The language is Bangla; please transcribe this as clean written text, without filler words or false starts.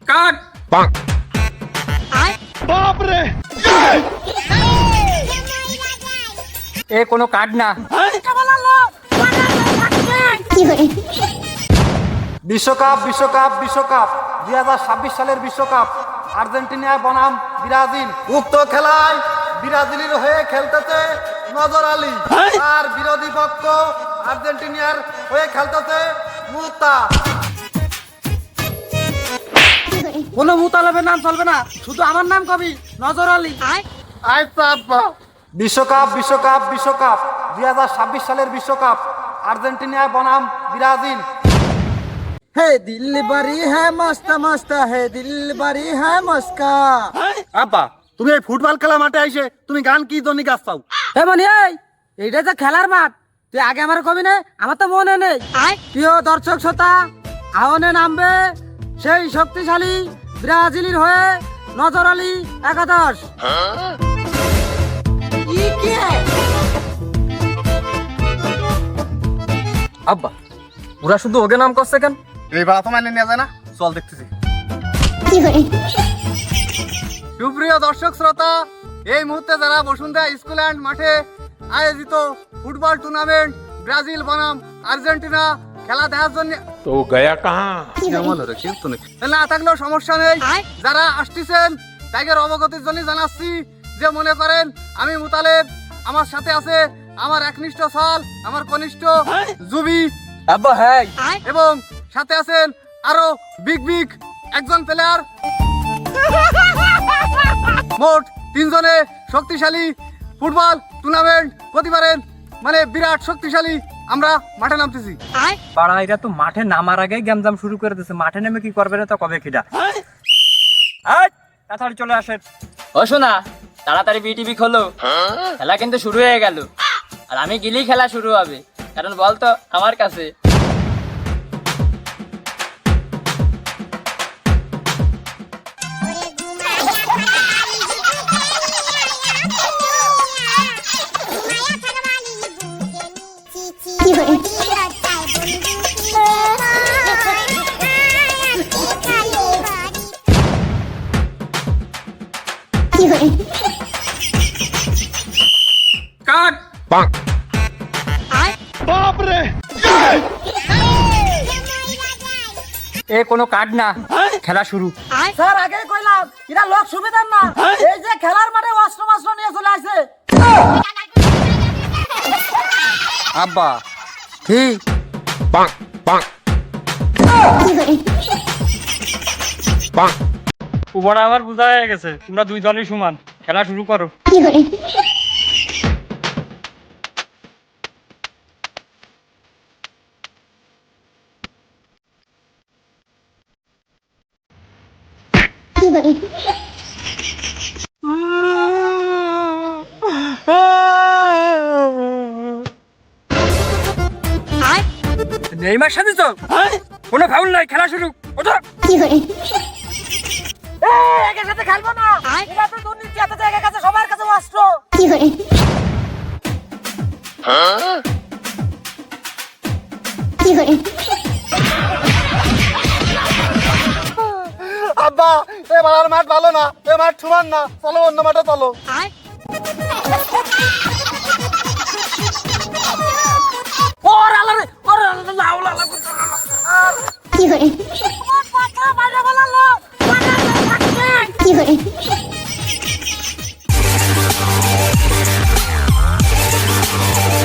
কাট। বাপ রে, এ কোনো কার্ড না। বিশ্বকাপ বিশ্বকাপ বিশ্বকাপ 2026 সালের বিশ্বকাপ আর্জেন্টিনা বনাম ব্রাজিল। উক্ত খেলায় ব্রাজিলের হয়ে খেলতেছে নজর আলী, আর বিরোধী পক্ষ আর্জেন্টিনার হয়ে খেলতেছে মুতা। কোনো মুতালেবের নাম চলবে না, শুধু আমার নাম কবি নজর আলী। আচ্ছা আব্বা। বিশ্বকাপ বিশ্বকাপ বিশ্বকাপ 2026 সালের বিশ্বকাপ আর্জেন্টিনা বনাম ব্রাজিল। হে দিল বাড়ি হ্যাঁ মস্তা মস্তা, হে দিল বাড়ি হ্যাঁ মস্কা। আব্বা, তুমি এই ফুটবল খেলা মাঠে আইসে তুমি গান কি জন্য গাচ্ছাও? হে মনি, এইটা যে খেলার মাঠ, তুই আগে আমার কবি নে, আমার তো মনে নেই। প্রিয় দর্শক শ্রোতা, আহ্বানে নামবে সেই শক্তিশালী ব্রাজিলের হয়ে নজর আলী একাদশ। আব্বা, ওরা শুধু ওকে নাম করছে কেন? এই বাড়া তো মানে নিয়ে যায় না, চল দেখতেছি। সুপ্রিয় দর্শক শ্রোতা, এই মুহূর্তে যারা বসুন্ধরা স্কুল অ্যান্ড মাঠে আয়োজিত ফুটবল টুর্নামেন্ট ব্রাজিল বনাম আর্জেন্টিনা খেলা দেখার জন্য তো গয়া কাহা? না থাকলেও সমস্যা নেই, যারা আসতেছেন তাদের অবগতির জন্য জানাচ্ছি যে মনে করেন আমি মুতালেব, আমার সাথে আছে আমার একনিষ্ঠ সাল, আমার কনিষ্ঠ জুবি আব্বা হ্যাঁ, এবং সাথে আছেন আরো বিগ বিগ একজন প্লেয়ার। মোট 3 জনে শক্তিশালী ফুটবল টুর্নামেন্ট প্রতিবারের মানে বিরাট শক্তিশালী আমরা মাঠে নামতেছি। পাড়া এরা তো মাঠে নামার আগে গ্যামজাম শুরু করে দিয়েছে, মাঠে নেমে কি করবে না তো কবে খিদা। তাড়াতাড়ি চলে আসেন। ও শোনা, তাড়াতাড়ি বিটিভি খোলো, খেলা কিন্তু শুরু হয়ে গেল। আর আমি গেলেই খেলা শুরু হবে, কারণ বলতো আমার কাছে। কাট। বাপ রে, এ কোনো কার্ড না, খেলা শুরু। স্যার আগে কইলাম এরা লোক সুবিধার না, এই যে খেলার মাঠে অস্ত্র মাস্ত্র নিয়ে চলে আসে। আব্বা ঠিক উপরা আমার বোঝা হয়ে গেছে, তোমরা দুই দলই সমান, খেলা শুরু করো। নেইমার সাথে তো কোনো ফাউল নাই, খেলা শুরু। ওঠো। একের সাথে খেলবো না, এরা তো দুর্নীতি, এত জায়গার কাছে সবার কাছে অস্ত্র। আব্বা, এ বাড়ার মাঠ ভালো না, এ মাঠ সমান না, চলো অন্য মাঠে চলো। ওর আলারে ওর লাউ লাউ কি করে ও পাতা মারা বলালো কি করে